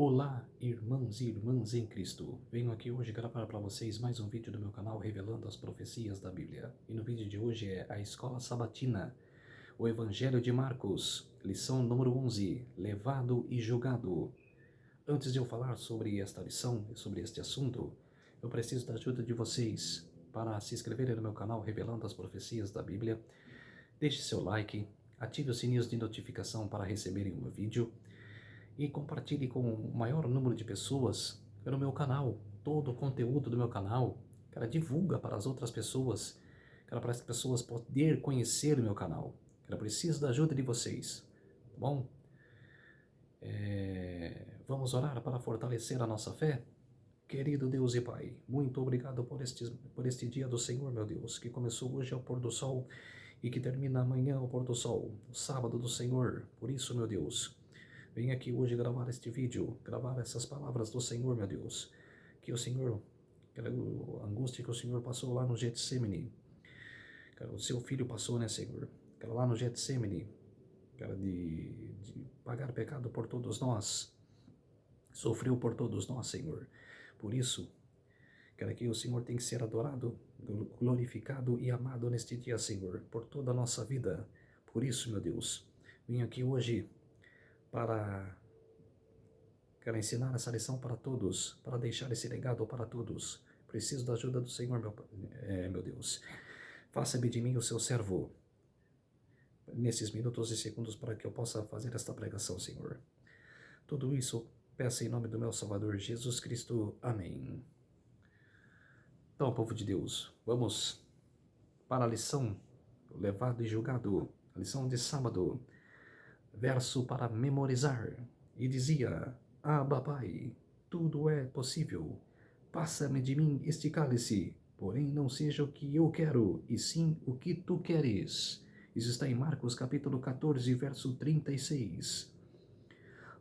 Olá, irmãos e irmãs em Cristo. Venho aqui hoje gravar para vocês mais um vídeo do meu canal revelando as profecias da Bíblia. E no vídeo de hoje é a Escola Sabatina, o Evangelho de Marcos, lição número 11, Levado e Julgado. Antes de eu falar sobre esta lição e sobre este assunto, eu preciso da ajuda de vocês para se inscreverem no meu canal revelando as profecias da Bíblia. Deixe seu like, ative os sininhos de notificação para receberem o meu vídeo e compartilhe com o maior número de pessoas no meu canal, todo o conteúdo do meu canal. Cara, divulga para as outras pessoas, cara, para as pessoas poderem conhecer o meu canal. Cara, preciso da ajuda de vocês, tá bom? Vamos orar para fortalecer a nossa fé? Querido Deus e Pai, muito obrigado por este dia do Senhor, meu Deus, que começou hoje ao pôr do sol e que termina amanhã ao pôr do sol, o sábado do Senhor. Por isso, meu Deus, venho aqui hoje gravar este vídeo, gravar essas palavras do Senhor, meu Deus. Que o Senhor, aquela angústia que o Senhor passou lá no Getsemane, cara, o seu filho passou, né, Senhor? Cara, lá no Getsemane, cara, de pagar pecado por todos nós, sofreu por todos nós, Senhor. Por isso, cara, que o Senhor tem que ser adorado, glorificado e amado neste dia, Senhor, por toda a nossa vida. Por isso, meu Deus, vim aqui hoje para, quero ensinar essa lição para todos, para deixar esse legado para todos. Preciso da ajuda do Senhor, meu Deus. Faça-me de mim o seu servo, nesses minutos e segundos, para que eu possa fazer esta pregação, Senhor. Tudo isso peço em nome do meu Salvador Jesus Cristo. Amém. Então, povo de Deus, vamos para a lição Levado e Julgado, a lição de sábado, verso para memorizar. E dizia: Abba, Pai, tudo é possível. Passa-me de mim este cálice, porém não seja o que eu quero, e sim o que tu queres. Isso está em Marcos capítulo 14, verso 36.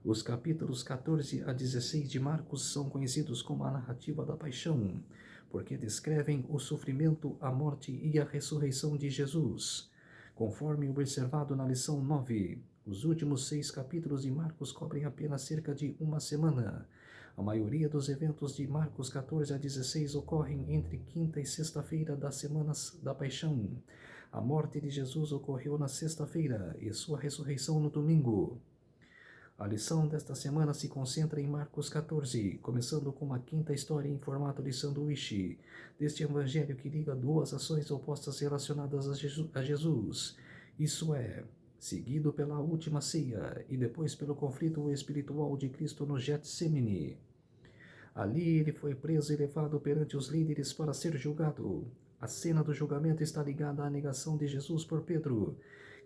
Os capítulos 14 a 16 de Marcos são conhecidos como a narrativa da paixão, porque descrevem o sofrimento, a morte e a ressurreição de Jesus. Conforme observado na lição 9, os últimos 6 capítulos de Marcos cobrem apenas cerca de uma semana. A maioria dos eventos de Marcos 14 a 16 ocorrem entre quinta e sexta-feira das semanas da paixão. A morte de Jesus ocorreu na sexta-feira e sua ressurreição no domingo. A lição desta semana se concentra em Marcos 14, começando com uma quinta história em formato de sanduíche, deste evangelho que liga duas ações opostas relacionadas a Jesus, isso é, seguido pela última ceia e depois pelo conflito espiritual de Cristo no Getsemane. Ali ele foi preso e levado perante os líderes para ser julgado. A cena do julgamento está ligada à negação de Jesus por Pedro,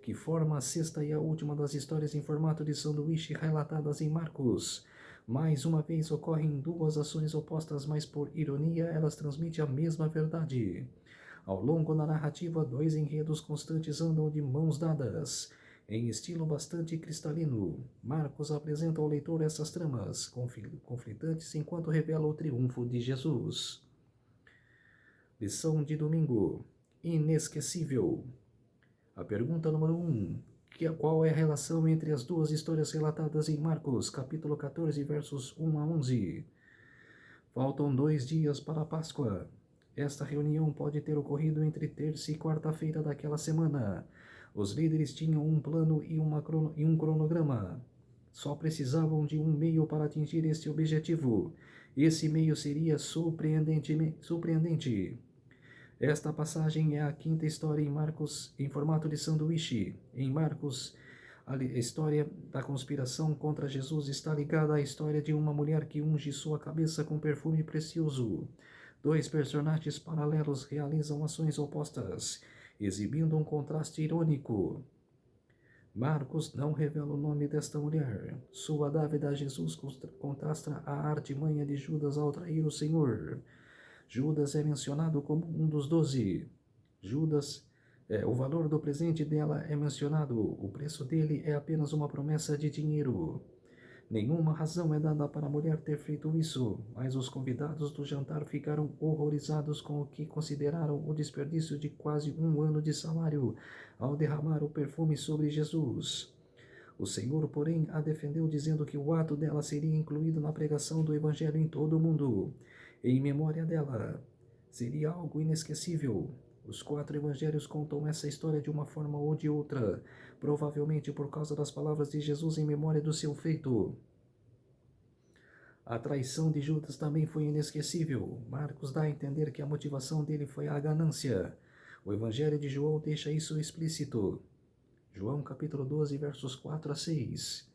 que forma a sexta e a última das histórias em formato de sanduíche relatadas em Marcos. Mais uma vez ocorrem duas ações opostas, mas por ironia elas transmitem a mesma verdade. Ao longo da narrativa, dois enredos constantes andam de mãos dadas. Em estilo bastante cristalino, Marcos apresenta ao leitor essas tramas conflitantes enquanto revela o triunfo de Jesus. Lição de domingo. Inesquecível. A pergunta número 1. Qual é a relação entre as duas histórias relatadas em Marcos, capítulo 14, versos 1 a 11? Faltam 2 dias para a Páscoa. Esta reunião pode ter ocorrido entre terça e quarta-feira daquela semana. Os líderes tinham um plano e um cronograma. Só precisavam de um meio para atingir este objetivo. Esse meio seria surpreendente. Esta passagem é a quinta história em Marcos em formato de sanduíche. Em Marcos, a história da conspiração contra Jesus está ligada à história de uma mulher que unge sua cabeça com perfume precioso. Dois personagens paralelos realizam ações opostas, exibindo um contraste irônico. Marcos não revela o nome desta mulher. Sua dávida a Jesus contrasta a artimanha de Judas ao trair o Senhor. Judas é mencionado como um dos 12. O valor do presente dela é mencionado. O preço dele é apenas uma promessa de dinheiro. Nenhuma razão é dada para a mulher ter feito isso, mas os convidados do jantar ficaram horrorizados com o que consideraram o desperdício de quase um ano de salário ao derramar o perfume sobre Jesus. O Senhor, porém, a defendeu, dizendo que o ato dela seria incluído na pregação do Evangelho em todo o mundo. Em memória dela, seria algo inesquecível. Os 4 evangelhos contam essa história de uma forma ou de outra, provavelmente por causa das palavras de Jesus em memória do seu feito. A traição de Judas também foi inesquecível. Marcos dá a entender que a motivação dele foi a ganância. O Evangelho de João deixa isso explícito. João capítulo 12, versos 4 a 6.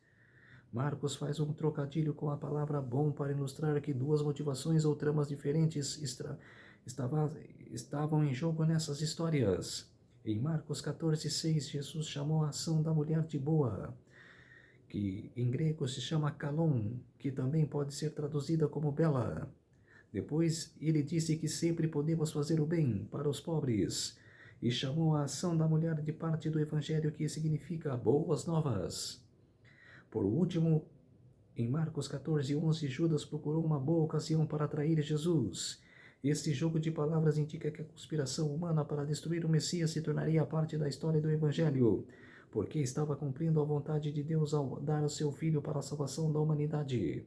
Marcos faz um trocadilho com a palavra bom para ilustrar que 2 motivações ou tramas diferentes estavam em jogo nessas histórias. Em Marcos 14, 6, Jesus chamou a ação da mulher de boa, que em grego se chama kalon, que também pode ser traduzida como bela. Depois ele disse que sempre podemos fazer o bem para os pobres, e chamou a ação da mulher de parte do evangelho, que significa boas novas. Por último, em Marcos 14, 11, Judas procurou uma boa ocasião para atrair Jesus. Este jogo de palavras indica que a conspiração humana para destruir o Messias se tornaria parte da história do Evangelho, porque estava cumprindo a vontade de Deus ao dar o seu Filho para a salvação da humanidade.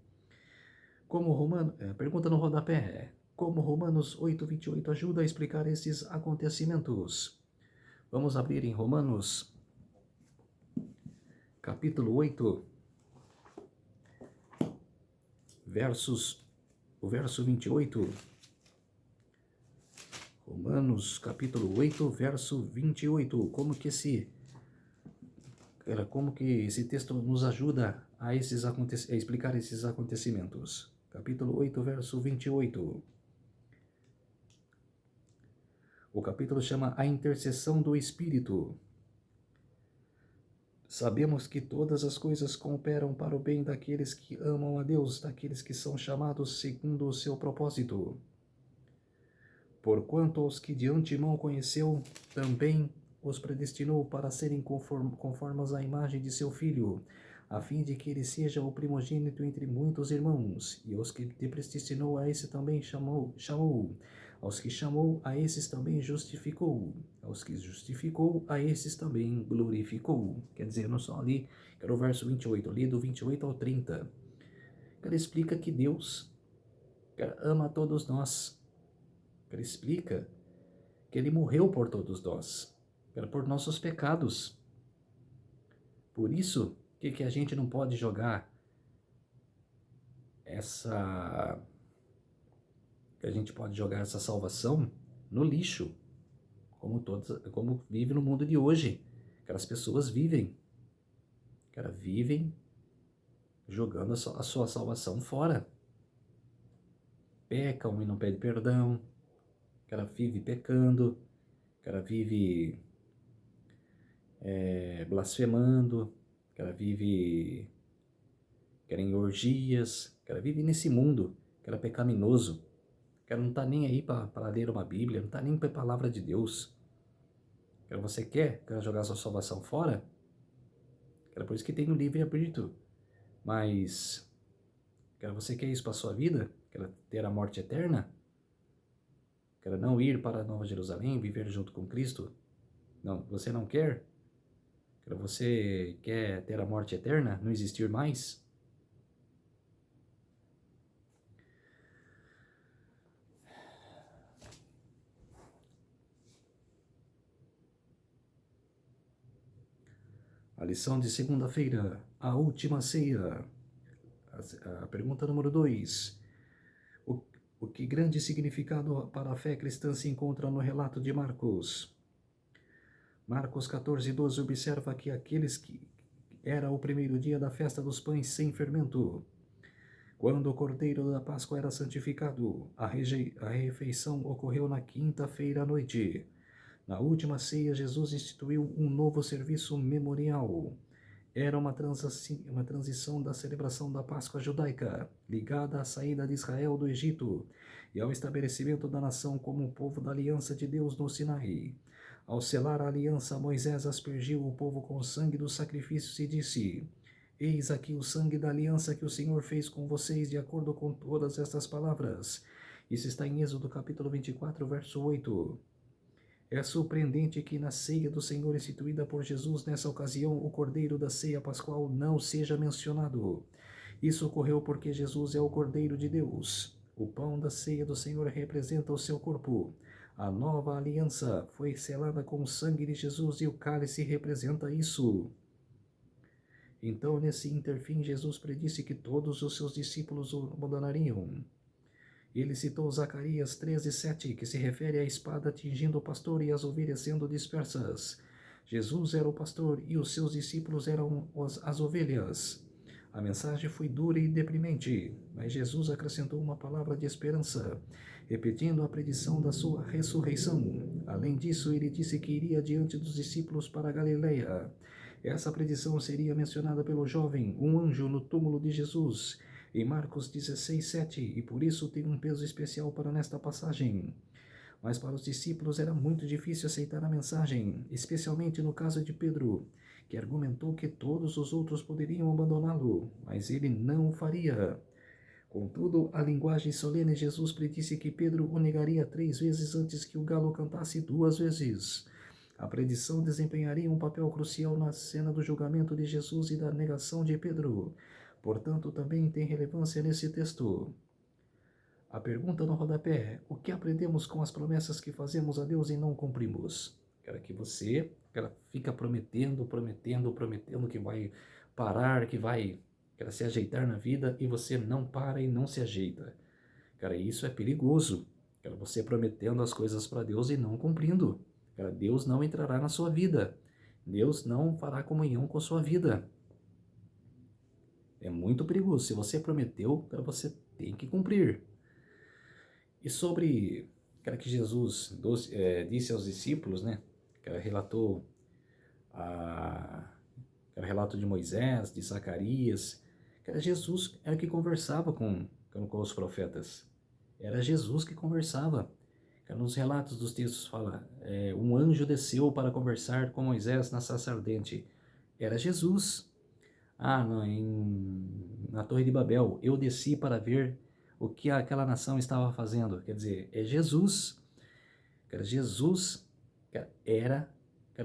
Pergunta no rodapé. Como Romanos 8:28 ajuda a explicar esses acontecimentos? Vamos abrir em Romanos, capítulo 8, o verso 28. Romanos, capítulo 8, verso 28. Como que esse texto nos ajuda a explicar esses acontecimentos? Capítulo 8, verso 28. O capítulo chama A Intercessão do Espírito. Sabemos que todas as coisas cooperam para o bem daqueles que amam a Deus, daqueles que são chamados segundo o seu propósito. Porquanto aos que de antemão conheceu, também os predestinou para serem conformes à imagem de seu Filho, a fim de que ele seja o primogênito entre muitos irmãos. E aos que predestinou, a esse também chamou. Aos que chamou, a esses também justificou. Aos que justificou, a esses também glorificou. Quer dizer, não só ali, era o verso 28, ali do 28 ao 30. Ele explica que Deus ama a todos nós. Ele explica que ele morreu por todos nós, por nossos pecados. Por isso que a gente não pode jogar essa salvação no lixo, como vive no mundo de hoje. Aquelas pessoas vivem jogando a sua salvação fora. Pecam e não pedem perdão. O cara vive pecando, o cara vive blasfemando, o cara vive em orgias, o cara vive nesse mundo, o cara pecaminoso, o cara não está nem aí para ler uma Bíblia, não está nem para a palavra de Deus. Você quer jogar sua salvação fora? Por isso que tem o livre-arbítrio. Mas você quer isso para a sua vida? Quer ter a morte eterna? Quer não ir para a Nova Jerusalém, viver junto com Cristo? Não, você não quer? Você quer ter a morte eterna, não existir mais? A lição de segunda-feira, a última ceia. A pergunta número 2. O que grande significado para a fé cristã se encontra no relato de Marcos? Marcos 14:12 observa que aqueles que era o primeiro dia da festa dos pães sem fermento, quando o cordeiro da Páscoa era santificado. A refeição ocorreu na quinta-feira à noite. Na última ceia, Jesus instituiu um novo serviço memorial. Era uma transição da celebração da Páscoa judaica, ligada à saída de Israel do Egito e ao estabelecimento da nação como o povo da aliança de Deus no Sinai. Ao selar a aliança, Moisés aspergiu o povo com o sangue dos sacrifícios e disse: Eis aqui o sangue da aliança que o Senhor fez com vocês, de acordo com todas estas palavras. Isso está em Êxodo capítulo 24, verso 8. É surpreendente que na ceia do Senhor instituída por Jesus, nessa ocasião, o cordeiro da ceia pascual não seja mencionado. Isso ocorreu porque Jesus é o Cordeiro de Deus. O pão da ceia do Senhor representa o seu corpo. A nova aliança foi selada com o sangue de Jesus e o cálice representa isso. Então, nesse interfim, Jesus predisse que todos os seus discípulos o abandonariam. Ele citou Zacarias 13:7, que se refere à espada atingindo o pastor e as ovelhas sendo dispersas. Jesus era o pastor e os seus discípulos eram as ovelhas. A mensagem foi dura e deprimente, mas Jesus acrescentou uma palavra de esperança, repetindo a predição da sua ressurreição. Além disso, ele disse que iria diante dos discípulos para a Galileia. Essa predição seria mencionada pelo jovem, um anjo no túmulo de Jesus, em Marcos 16:7, e por isso tem um peso especial para nesta passagem. Mas para os discípulos era muito difícil aceitar a mensagem, especialmente no caso de Pedro, que argumentou que todos os outros poderiam abandoná-lo, mas ele não o faria. Contudo, a linguagem solene de Jesus predisse que Pedro o negaria 3 vezes antes que o galo cantasse 2 vezes. A predição desempenharia um papel crucial na cena do julgamento de Jesus e da negação de Pedro. Portanto, também tem relevância nesse texto. A pergunta no rodapé: o que aprendemos com as promessas que fazemos a Deus e não cumprimos? Que você fica prometendo que vai parar, que vai se ajeitar na vida e você não para e não se ajeita. Isso é perigoso. Você prometendo as coisas para Deus e não cumprindo. Deus não entrará na sua vida. Deus não fará comunhão com a sua vida. É muito perigoso. Se você prometeu, você tem que cumprir. E sobre que Jesus disse aos discípulos, né? Relatou o relato de Moisés, de Zacarias. Jesus era que conversava com os profetas. Era Jesus que conversava. Nos relatos dos textos fala, um anjo desceu para conversar com Moisés na sarça ardente. Era Jesus. Na Torre de Babel, eu desci para ver o que aquela nação estava fazendo. Quer dizer, é Jesus. Jesus era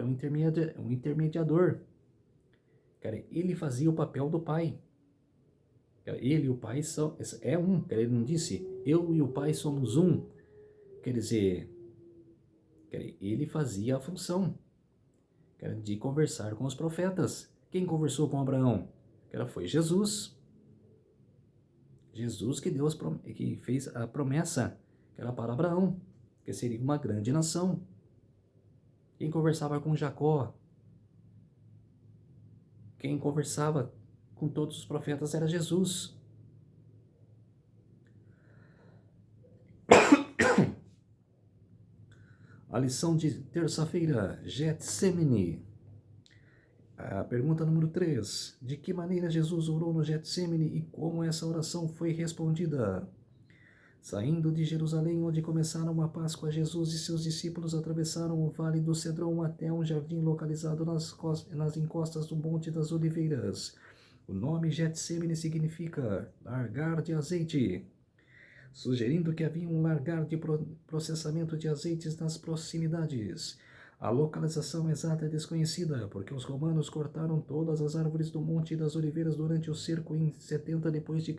um intermediador. Ele fazia o papel do Pai. Ele e o Pai é um. Ele não disse, eu e o Pai somos um. Quer dizer, ele fazia a função de conversar com os profetas. Quem conversou com Abraão? Foi Jesus. Jesus que fez a promessa para Abraão, que seria uma grande nação. Quem conversava com Jacó? Quem conversava com todos os profetas era Jesus. A lição de terça-feira, Getsemane. A pergunta número 3. De que maneira Jesus orou no Getsemane e como essa oração foi respondida? Saindo de Jerusalém, onde começaram a Páscoa, Jesus e seus discípulos atravessaram o Vale do Cedron até um jardim localizado nas encostas do Monte das Oliveiras. O nome Getsemane significa largar de azeite, sugerindo que havia um largar de processamento de azeites nas proximidades. A localização exata é desconhecida, porque os romanos cortaram todas as árvores do Monte das Oliveiras durante o cerco em 70 d.C.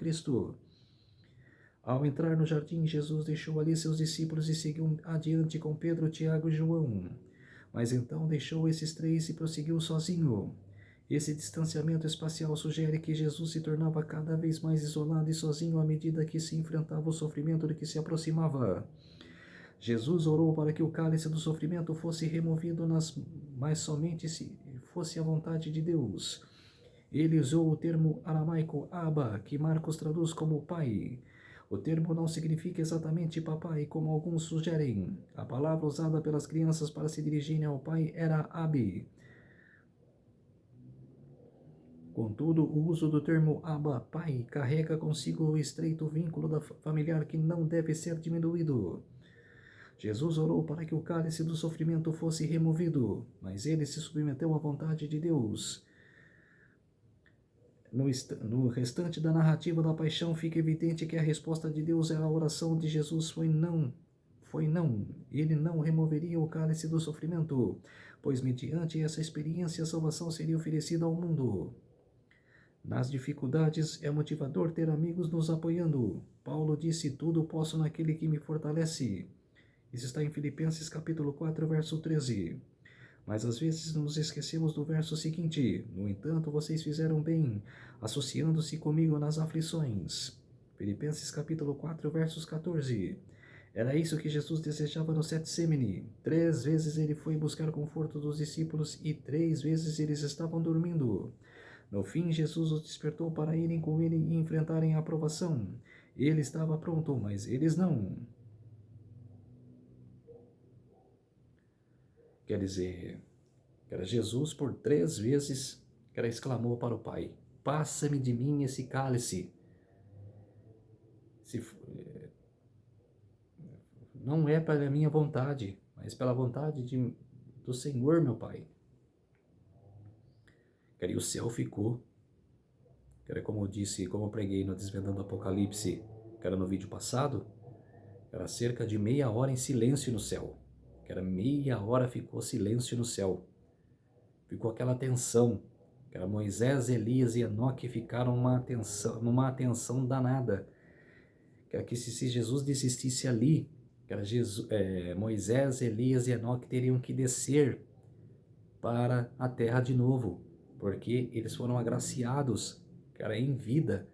Ao entrar no jardim, Jesus deixou ali seus discípulos e seguiu adiante com Pedro, Tiago e João. Mas então deixou esses 3 e prosseguiu sozinho. Esse distanciamento espacial sugere que Jesus se tornava cada vez mais isolado e sozinho à medida que se enfrentava o sofrimento de que se aproximava. Jesus orou para que o cálice do sofrimento fosse removido, mas somente se fosse a vontade de Deus. Ele usou o termo aramaico Abba, que Marcos traduz como Pai. O termo não significa exatamente papai, como alguns sugerem. A palavra usada pelas crianças para se dirigirem ao pai era Abi. Contudo, o uso do termo Abba, pai, carrega consigo o estreito vínculo familiar que não deve ser diminuído. Jesus orou para que o cálice do sofrimento fosse removido, mas ele se submeteu à vontade de Deus. No restante da narrativa da paixão, fica evidente que a resposta de Deus à oração de Jesus foi não. Ele não removeria o cálice do sofrimento, pois mediante essa experiência a salvação seria oferecida ao mundo. Nas dificuldades é motivador ter amigos nos apoiando. Paulo disse: tudo posso naquele que me fortalece. Isso está em Filipenses capítulo 4, verso 13. Mas às vezes nos esquecemos do verso seguinte: no entanto, vocês fizeram bem, associando-se comigo nas aflições. Filipenses capítulo 4, versos 14. Era isso que Jesus desejava no Getsemane. 3 vezes ele foi buscar conforto dos discípulos e 3 vezes eles estavam dormindo. No fim, Jesus os despertou para irem com ele e enfrentarem a provação. Ele estava pronto, mas eles não. Quer dizer, Jesus por 3 vezes exclamou para o Pai: passa-me de mim esse cálice. Não é pela minha vontade, mas pela vontade do Senhor, meu Pai. E o céu ficou, como eu disse, como eu preguei no Desvendando Apocalipse, que era no vídeo passado, era cerca de meia hora em silêncio no céu. Meia hora ficou silêncio no céu. Ficou aquela tensão. Moisés, Elias e Enoque ficaram numa atenção danada. Que se Jesus desistisse ali, Moisés, Elias e Enoque teriam que descer para a terra de novo, porque eles foram agraciados, em vida,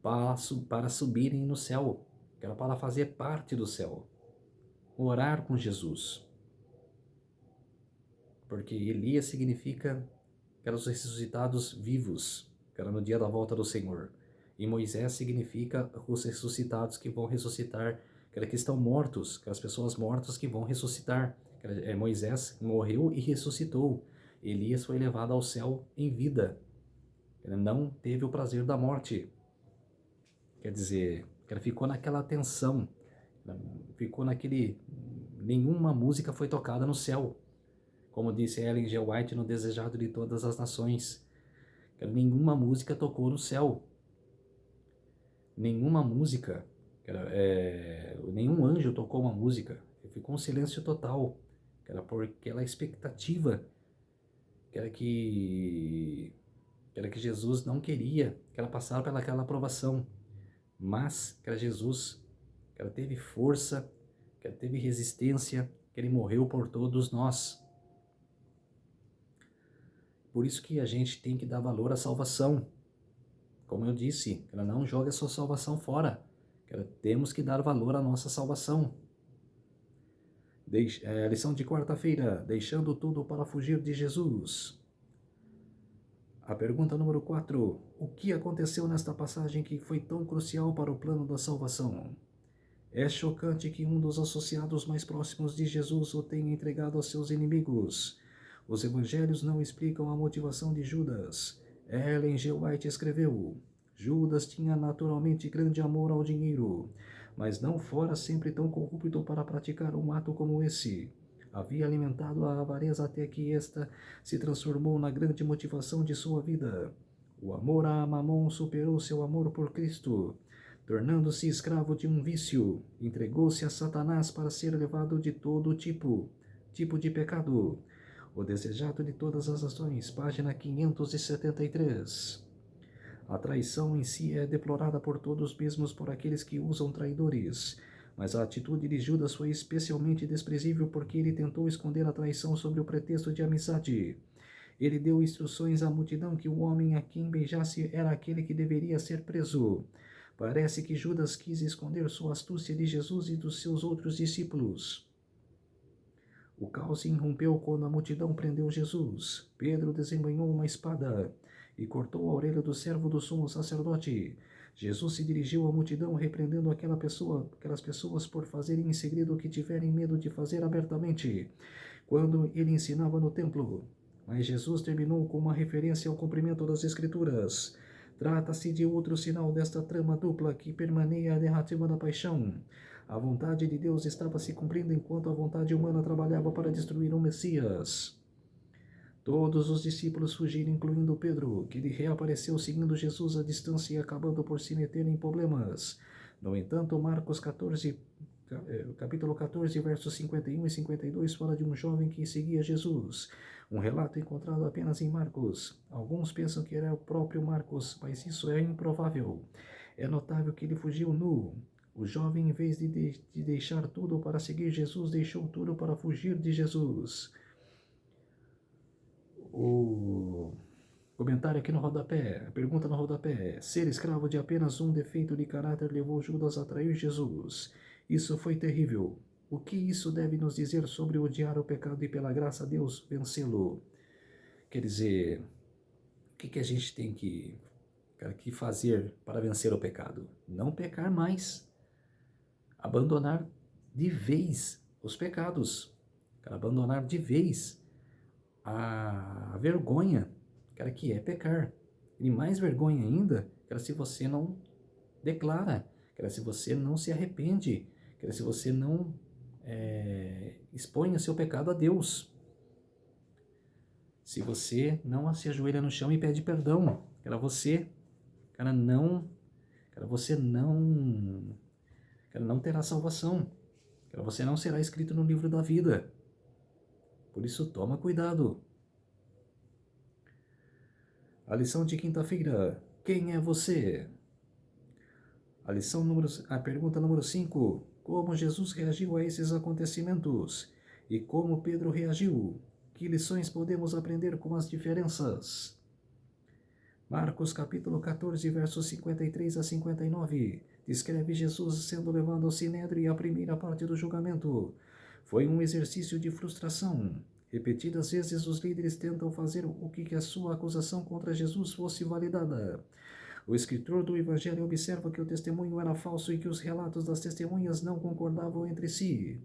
para subirem no céu, para fazer parte do céu, orar com Jesus. Porque Elias significa os ressuscitados vivos, no dia da volta do Senhor. E Moisés significa os ressuscitados que vão ressuscitar, que estão mortos, aquelas pessoas mortas que vão ressuscitar. Moisés morreu e ressuscitou. Elias foi levado ao céu em vida. Ele não teve o prazer da morte. Quer dizer, ficou naquela tensão, ficou naquele... Nenhuma música foi tocada no céu. Como disse Ellen G. White no Desejado de Todas as Nações. Nenhuma música tocou no céu. Nenhuma música. Nenhum anjo tocou uma música. Ficou um silêncio total. Por aquela expectativa. Que Jesus não queria que ela passasse pelaquela provação. Mas Jesus teve força, teve resistência, que ele morreu por todos nós. Por isso que a gente tem que dar valor à salvação. Como eu disse, ela não joga a sua salvação fora. Temos que dar valor à nossa salvação. Lição de quarta-feira, deixando tudo para fugir de Jesus. A pergunta número 4. O que aconteceu nesta passagem que foi tão crucial para o plano da salvação? É chocante que um dos associados mais próximos de Jesus o tenha entregado aos seus inimigos. Os evangelhos não explicam a motivação de Judas. Ellen G. White escreveu: Judas tinha naturalmente grande amor ao dinheiro, mas não fora sempre tão corrupto para praticar um ato como esse. Havia alimentado a avareza até que esta se transformou na grande motivação de sua vida. O amor a Mamon superou seu amor por Cristo. Tornando-se escravo de um vício, entregou-se a Satanás para ser levado de todo tipo de pecado. O Desejado de Todas as Nações, página 573. A traição em si é deplorada por todos, mesmo por aqueles que usam traidores. Mas a atitude de Judas foi especialmente desprezível porque ele tentou esconder a traição sob o pretexto de amizade. Ele deu instruções à multidão que o homem a quem beijasse era aquele que deveria ser preso. Parece que Judas quis esconder sua astúcia de Jesus e dos seus outros discípulos. O caos se irrompeu quando a multidão prendeu Jesus. Pedro desembanhou uma espada e cortou a orelha do servo do sumo sacerdote. Jesus se dirigiu à multidão, repreendendo aquelas pessoas por fazerem em segredo o que tiverem medo de fazer abertamente, quando ele ensinava no templo. Mas Jesus terminou com uma referência ao cumprimento das Escrituras. Trata-se de outro sinal desta trama dupla que permeia a narrativa da paixão. A vontade de Deus estava se cumprindo enquanto a vontade humana trabalhava para destruir o Messias. Todos os discípulos fugiram, incluindo Pedro, que reapareceu seguindo Jesus à distância e acabando por se meter em problemas. No entanto, Marcos 14, capítulo 14, versos 51 e 52, fala de um jovem que seguia Jesus. Um relato encontrado apenas em Marcos. Alguns pensam que era o próprio Marcos, mas isso é improvável. É notável que ele fugiu nu. O jovem, em vez de deixar tudo para seguir Jesus, deixou tudo para fugir de Jesus. O comentário aqui no rodapé, a pergunta no rodapé: ser escravo de apenas um defeito de caráter levou Judas a trair Jesus. Isso foi terrível. O que isso deve nos dizer sobre odiar o pecado e pela graça de Deus vencê-lo? Quer dizer, o que a gente tem que fazer para vencer o pecado? Não pecar mais. Abandonar de vez os pecados. Abandonar de vez a vergonha, que é pecar. E mais vergonha ainda, se você não declara, se você não se arrepende, se você não expõe o seu pecado a Deus. Se você não se ajoelha no chão e pede perdão, você não terá salvação, você não será escrito no livro da vida. Por isso, toma cuidado. A lição de quinta-feira: quem é você? A pergunta número 5: como Jesus reagiu a esses acontecimentos? E como Pedro reagiu? Que lições podemos aprender com as diferenças? Marcos capítulo 14, versos 53 a 59, descreve Jesus sendo levado ao sinédrio e a primeira parte do julgamento. Foi um exercício de frustração. Repetidas vezes os líderes tentam fazer o que a sua acusação contra Jesus fosse validada. O escritor do Evangelho observa que o testemunho era falso e que os relatos das testemunhas não concordavam entre si.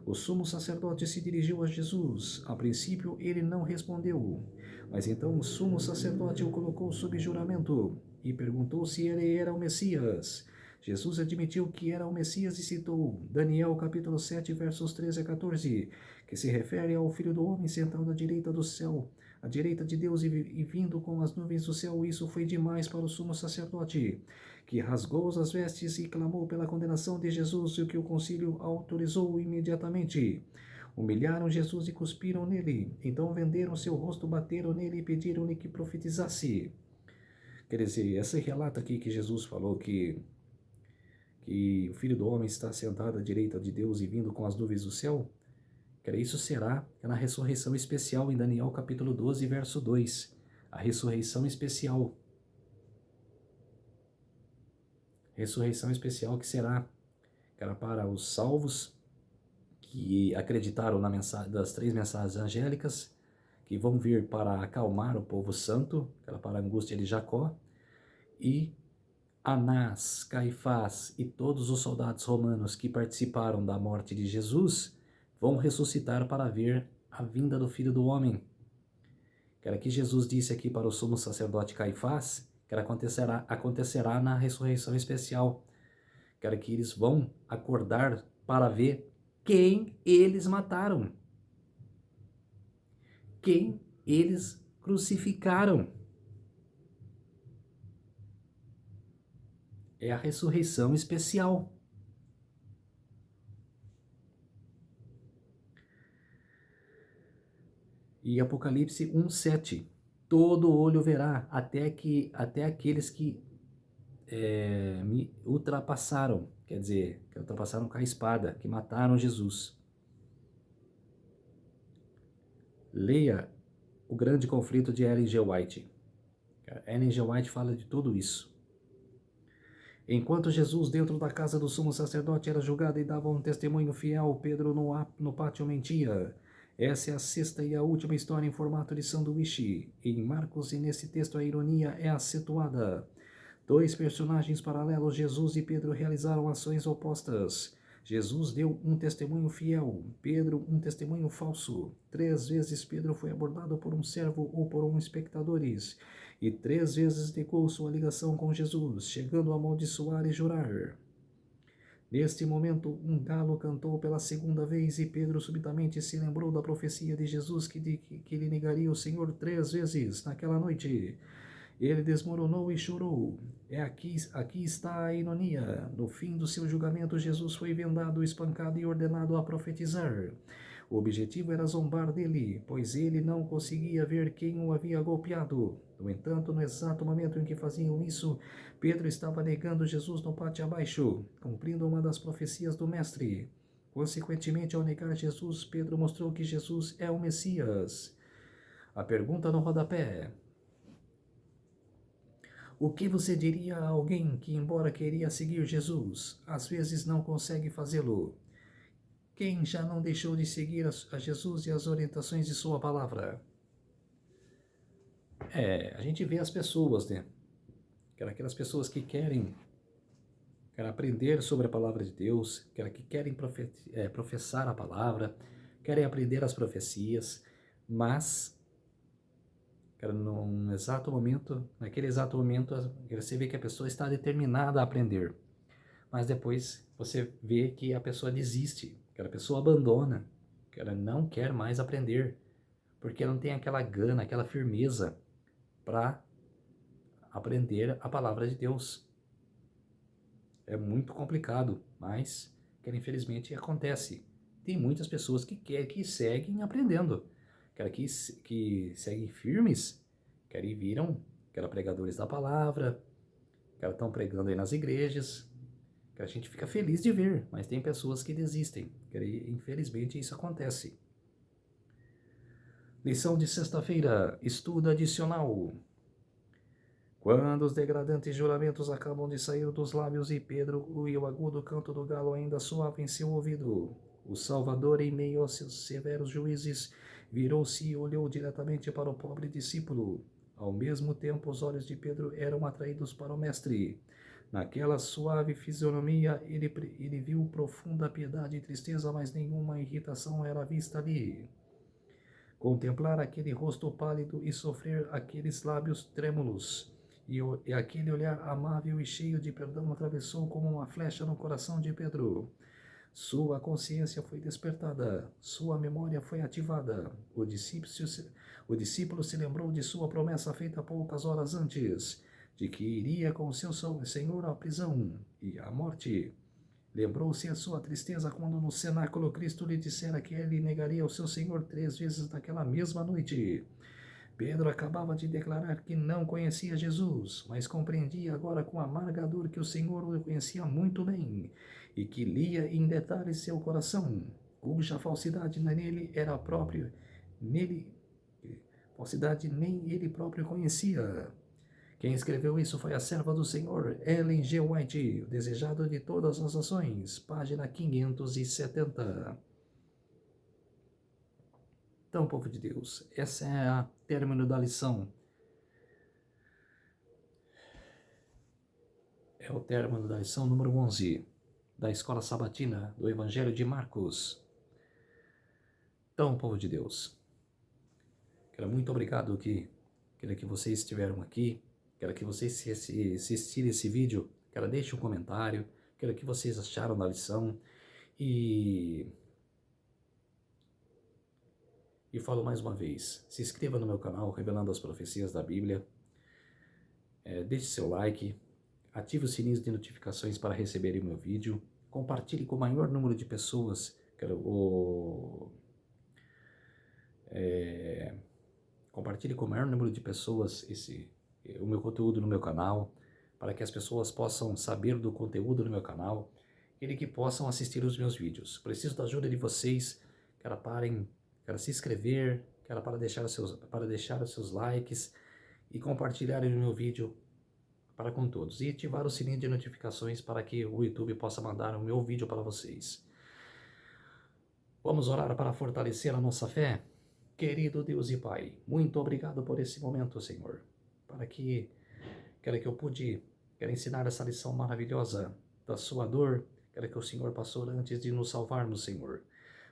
O sumo sacerdote se dirigiu a Jesus. A princípio, ele não respondeu. Mas então o sumo sacerdote o colocou sob juramento e perguntou se ele era o Messias. Jesus admitiu que era o Messias e citou Daniel capítulo 7, versos 13 a 14, que se refere ao Filho do Homem sentado à direita do céu, à direita de Deus e vindo com as nuvens do céu. Isso foi demais para o sumo sacerdote, que rasgou as vestes e clamou pela condenação de Jesus, o que o concílio autorizou imediatamente. Humilharam Jesus e cuspiram nele. Então venderam seu rosto, bateram nele e pediram-lhe que profetizasse. Quer dizer, esse relato aqui que Jesus falou que o Filho do Homem está sentado à direita de Deus e vindo com as nuvens do céu, isso será na ressurreição especial em Daniel capítulo 12, verso 2. A ressurreição especial. Ressurreição especial que será para os salvos que acreditaram das 3 mensagens angélicas, que vão vir para acalmar o povo santo, para a angústia de Jacó, e Anás, Caifás e todos os soldados romanos que participaram da morte de Jesus vão ressuscitar para ver a vinda do Filho do Homem. Que Jesus disse aqui para o sumo sacerdote Caifás, que acontecerá na ressurreição especial. Que eles vão acordar para ver quem eles mataram, quem eles crucificaram. É a ressurreição especial. E Apocalipse 1:7, todo olho verá, até aqueles que me ultrapassaram, quer dizer, que ultrapassaram com a espada, que mataram Jesus. Leia O Grande Conflito de Ellen G. White. Ellen G. White fala de tudo isso. Enquanto Jesus, dentro da casa do sumo sacerdote, era julgado e dava um testemunho fiel, Pedro no pátio mentia. Essa é a sexta e a última história em formato de sanduíche. Em Marcos, e nesse texto a ironia é acentuada. 2 personagens paralelos, Jesus e Pedro, realizaram ações opostas. Jesus deu um testemunho fiel, Pedro um testemunho falso. 3 vezes Pedro foi abordado por um servo ou por um espectadores, e 3 vezes negou sua ligação com Jesus, chegando a amaldiçoar e jurar. Neste momento, um galo cantou pela 2ª vez e Pedro subitamente se lembrou da profecia de Jesus que lhe negaria o Senhor 3 vezes naquela noite. Ele desmoronou e chorou. Aqui está a ironia. No fim do seu julgamento, Jesus foi vendado, espancado e ordenado a profetizar. O objetivo era zombar dele, pois ele não conseguia ver quem o havia golpeado. No entanto, no exato momento em que faziam isso, Pedro estava negando Jesus no pátio abaixo, cumprindo uma das profecias do Mestre. Consequentemente, ao negar Jesus, Pedro mostrou que Jesus é o Messias. A pergunta no rodapé: o que você diria a alguém que, embora queria seguir Jesus, às vezes não consegue fazê-lo? Quem já não deixou de seguir a Jesus e as orientações de sua palavra? A gente vê as pessoas, né? Aquelas pessoas que querem aprender sobre a palavra de Deus, que querem professar a palavra, querem aprender as profecias, mas naquele exato momento, você vê que a pessoa está determinada a aprender. Mas depois você vê que a pessoa desiste, que a pessoa abandona, que ela não quer mais aprender, porque ela não tem aquela gana, aquela firmeza para aprender a palavra de Deus. É muito complicado, mas que infelizmente acontece. Tem muitas pessoas que seguem aprendendo, que seguem firmes, que eram pregadores da palavra, que estão pregando aí nas igrejas, que a gente fica feliz de ver, mas tem pessoas que desistem, que infelizmente isso acontece. Lição de sexta-feira, estudo adicional. Quando os degradantes juramentos acabam de sair dos lábios e Pedro e o agudo canto do galo ainda soava em seu ouvido, o Salvador, em meio aos seus severos juízes, virou-se e olhou diretamente para o pobre discípulo. Ao mesmo tempo, os olhos de Pedro eram atraídos para o mestre. Naquela suave fisionomia, ele viu profunda piedade e tristeza, mas nenhuma irritação era vista ali. Contemplar aquele rosto pálido e sofrer aqueles lábios trêmulos, e aquele olhar amável e cheio de perdão atravessou como uma flecha no coração de Pedro. Sua consciência foi despertada, sua memória foi ativada. O discípulo se lembrou de sua promessa feita poucas horas antes, de que iria com seu Senhor à prisão e à morte. Lembrou-se a sua tristeza quando no cenáculo Cristo lhe dissera que ele negaria o seu Senhor 3 vezes naquela mesma noite. Pedro acabava de declarar que não conhecia Jesus, mas compreendia agora com amarga dor que o Senhor o conhecia muito bem e que lia em detalhes seu coração, cuja falsidade nele era própria, nele, falsidade nem ele próprio conhecia. Quem escreveu isso foi a serva do Senhor, Ellen G. White, o desejado de todas as nações, página 570. Então, povo de Deus, essa é a término da lição. É o término da lição número 11, da Escola Sabatina, do Evangelho de Marcos. Então, povo de Deus, quero muito obrigado que vocês estiveram aqui. Quero que vocês, se assistirem esse vídeo, deixe um comentário. Quero que vocês acharam da lição. E falo mais uma vez, se inscreva no meu canal, Revelando as Profecias da Bíblia. Deixe seu like. Ative o sininho de notificações para receberem o meu vídeo. Compartilhe com o maior número de pessoas. Compartilhe com o maior número de pessoas o meu conteúdo no meu canal, para que as pessoas possam saber do conteúdo no meu canal e que possam assistir os meus vídeos. Preciso da ajuda de vocês, para se inscrever, para deixar os seus likes e compartilharem o meu vídeo para com todos. E ativar o sininho de notificações para que o YouTube possa mandar o meu vídeo para vocês. Vamos orar para fortalecer a nossa fé? Querido Deus e Pai, muito obrigado por esse momento, Senhor, que eu pude ensinar essa lição maravilhosa da sua dor, que o Senhor passou antes de nos salvarmos, Senhor.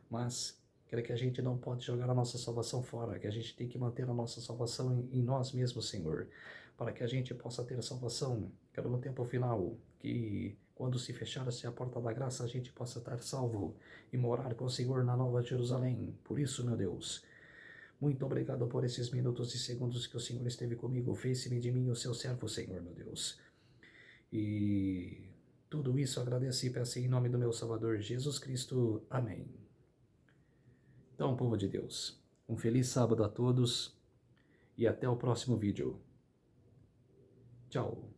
Mas que a gente não pode jogar a nossa salvação fora, que a gente tem que manter a nossa salvação em nós mesmos, Senhor, para que a gente possa ter a salvação, no tempo final, que quando se fechar-se a porta da graça, a gente possa estar salvo e morar com o Senhor na Nova Jerusalém. Por isso, meu Deus, Muito obrigado por esses minutos e segundos que o Senhor esteve comigo. Fez-me de mim o seu servo, Senhor, meu Deus. E tudo isso agradeci e peço em nome do meu Salvador Jesus Cristo. Amém. Então, povo de Deus, um feliz sábado a todos e até o próximo vídeo. Tchau.